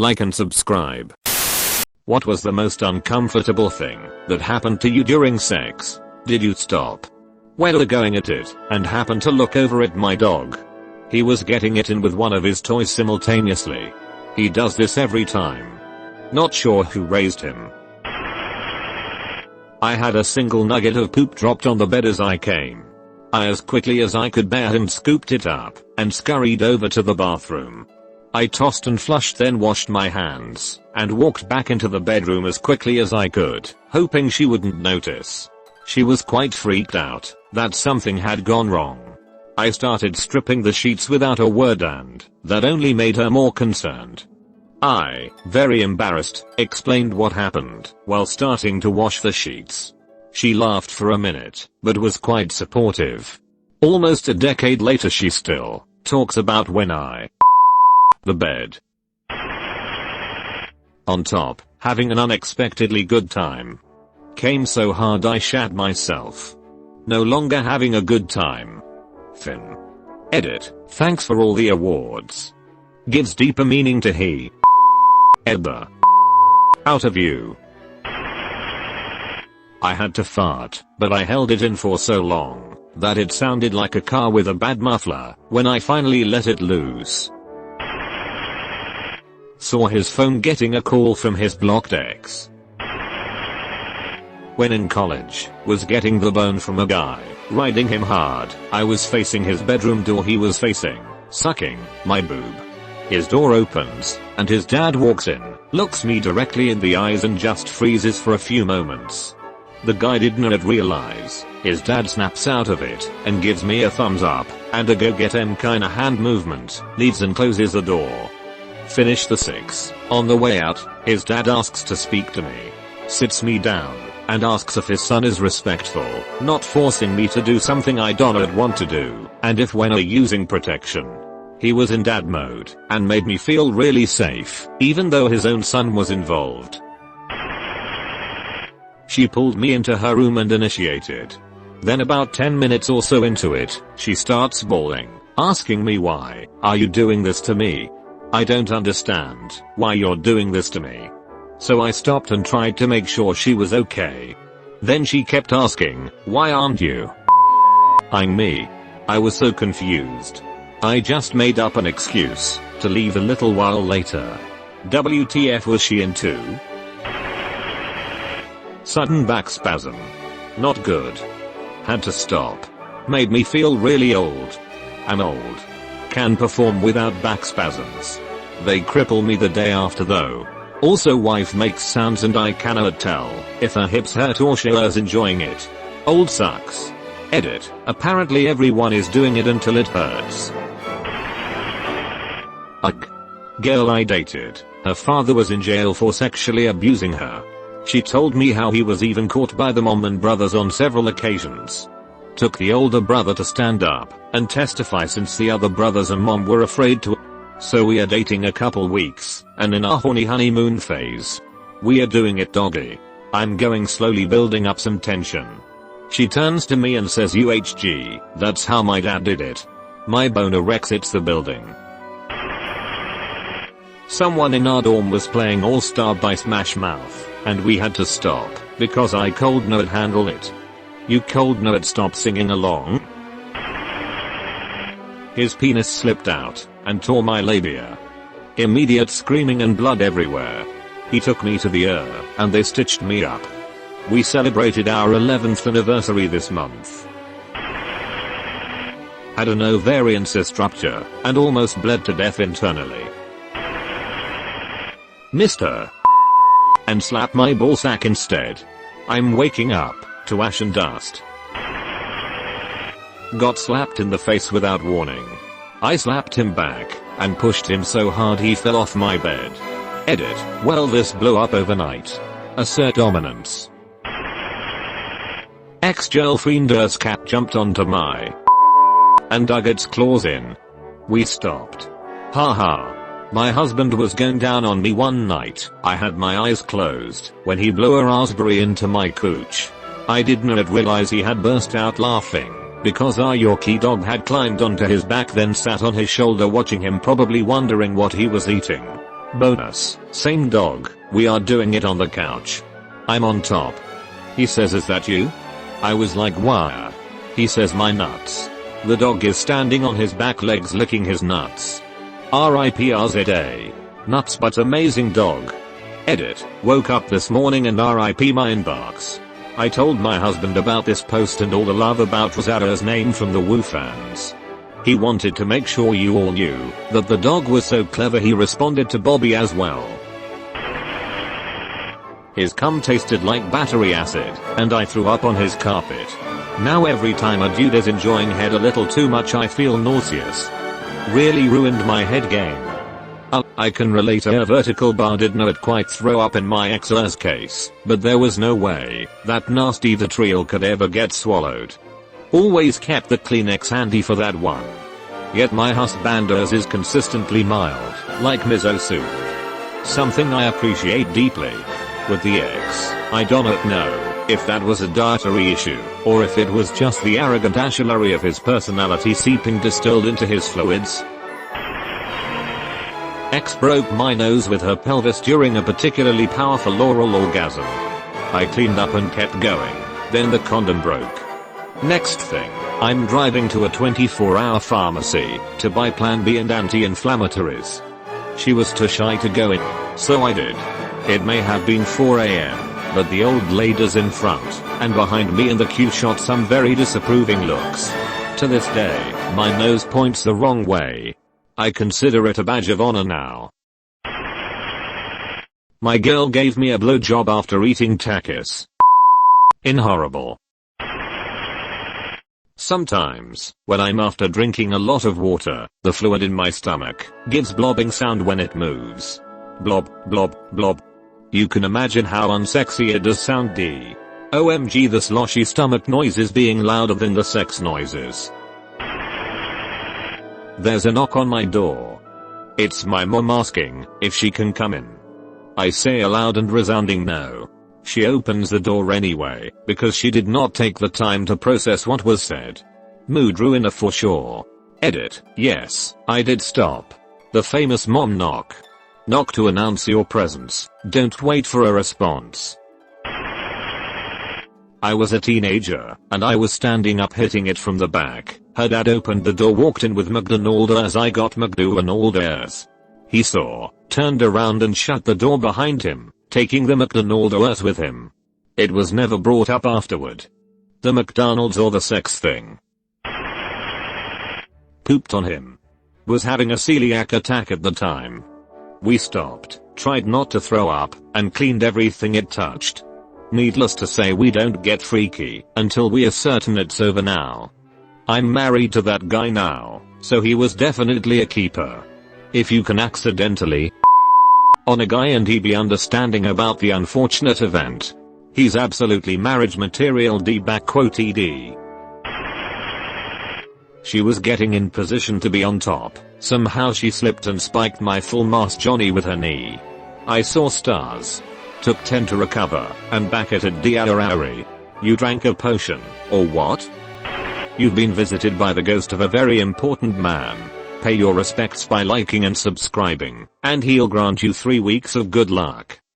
like and subscribe. What was the most uncomfortable thing that happened to you during sex? Did you stop while going at it and happen to look over at my dog? He was getting it in with one of his toys simultaneously. He does this every time. Not sure who raised him. I had a single nugget of poop dropped on the bed as I came. I as quickly as I could bear and scooped it up and scurried over to the bathroom. I tossed and flushed, then washed my hands and walked back into the bedroom as quickly as I could, hoping she wouldn't notice. She was quite freaked out that something had gone wrong. I started stripping the sheets without a word, and that only made her more concerned. I, very embarrassed, explained what happened while starting to wash the sheets. She laughed for a minute, but was quite supportive. Almost a decade later she still talks about when I the bed. On top, having an unexpectedly good time. Came so hard I shat myself. No longer having a good time. Finn. Edit. Thanks for all the awards. Gives deeper meaning to he. Edda. Out of you. I had to fart, but I held it in for so long that it sounded like a car with a bad muffler when I finally let it loose. Saw his phone getting a call from his blocked ex. When in college, was getting the bone from a guy, riding him hard. I was facing his bedroom door, he was facing, sucking my boob. His door opens, and his dad walks in, looks me directly in the eyes and just freezes for a few moments. The guy did not realize, his dad snaps out of it, and gives me a thumbs up, and a go get 'em kinda hand movement, leaves and closes the door. Finish the 6. On the way out, his dad asks to speak to me. Sits me down, and asks if his son is respectful, not forcing me to do something I don't want to do, and if when using protection. He was in dad mode, and made me feel really safe, even though his own son was involved. She pulled me into her room and initiated. Then about 10 minutes or so into it, she starts bawling, asking me, why are you doing this to me? I don't understand why you're doing this to me. So I stopped and tried to make sure she was okay. Then she kept asking, why aren't you eyeing me? I was so confused. I just made up an excuse to leave a little while later. WTF was she into? Sudden back spasm. Not good. Had to stop. Made me feel really old. I'm old. Can perform without back spasms. They cripple me the day after though. Also wife makes sounds and I cannot tell if her hips hurt or she is enjoying it. Old sucks. Edit. Apparently everyone is doing it until it hurts. Ugh. Girl I dated, her father was in jail for sexually abusing her. She told me how he was even caught by the mom and brothers on several occasions. Took the older brother to stand up and testify since the other brothers and mom were afraid to. So we are dating a couple weeks, and in our horny honeymoon phase. We are doing it doggy. I'm going slowly, building up some tension. She turns to me and says, UHG, that's how my dad did it. My boner exits the building. Someone in our dorm was playing All Star by Smash Mouth, and we had to stop because I cold not handle it. You cold not stop singing along? His penis slipped out and tore my labia. Immediate screaming and blood everywhere. He took me to the ER and they stitched me up. We celebrated our 11th anniversary this month. Had an ovarian cyst rupture and almost bled to death internally. Missed her and slapped my ballsack instead. I'm waking up to ash and dust. Got slapped in the face without warning. I slapped him back and pushed him so hard he fell off my bed. Edit. Well, this blew up overnight. Assert dominance. Ex-girlfriend's cat jumped onto my and dug its claws in. We stopped. Haha. My husband was going down on me one night. I had my eyes closed when he blew a raspberry into my cooch. I did not realize he had burst out laughing because our Yorkie dog had climbed onto his back, then sat on his shoulder watching him, probably wondering what he was eating. Bonus, same dog, we are doing it on the couch. I'm on top. He says, is that you? I was like, why? He says, my nuts. The dog is standing on his back legs licking his nuts. RIP RZA. Nuts but amazing dog. Edit, woke up this morning and RIP my inbox. I told my husband about this post and all the love about Rosada's name from the Woo fans. He wanted to make sure you all knew that the dog was so clever he responded to Bobby as well. His cum tasted like battery acid, and I threw up on his carpet. Now every time a dude is enjoying head a little too much I feel nauseous. Really ruined my head game. I can relate. A vertical bar did not quite throw up in my ex's case, but there was no way that nasty vitriol could ever get swallowed. Always kept the Kleenex handy for that one. Yet my husband's is consistently mild, like miso soup. Something I appreciate deeply. With the ex, I do not know if that was a dietary issue, or if it was just the arrogant ashlery of his personality seeping distilled into his fluids. Ex broke my nose with her pelvis during a particularly powerful oral orgasm. I cleaned up and kept going, then the condom broke. Next thing, I'm driving to a 24-hour pharmacy to buy Plan B and anti-inflammatories. She was too shy to go in, so I did. It may have been 4 AM, but the old ladies in front and behind me in the queue shot some very disapproving looks. To this day, my nose points the wrong way. I consider it a badge of honor now. My girl gave me a blowjob after eating tacos. Horrible. Sometimes, when I'm after drinking a lot of water, the fluid in my stomach gives blobbing sound when it moves. Blob, blob, blob. You can imagine how unsexy it does sound. OMG, the sloshy stomach noises being louder than the sex noises. There's a knock on my door. It's my mom asking if she can come in. I say a loud and resounding no. She opens the door anyway, because she did not take the time to process what was said. Mood ruiner for sure. Edit, yes, I did stop. The famous mom knock. Knock to announce your presence, don't wait for a response. I was a teenager, and I was standing up hitting it from the back. Her dad opened the door, walked in with McDonald's as I got McDonald's. He saw, turned around and shut the door behind him, taking the McDonald's with him. It was never brought up afterward. The McDonald's or the sex thing. Pooped on him. Was having a celiac attack at the time. We stopped, tried not to throw up, and cleaned everything it touched. Needless to say, we don't get freaky until we are certain it's over now. I'm married to that guy now, so he was definitely a keeper. If you can accidentally on a guy and he be understanding about the unfortunate event, he's absolutely marriage material. ed. She was getting in position to be on top. Somehow she slipped and spiked my full mass Johnny with her knee. I saw stars. Took 10 to recover, and back at it. Diarrhea. You drank a potion, or what? You've been visited by the ghost of a very important man. Pay your respects by liking and subscribing, and he'll grant you 3 weeks of good luck.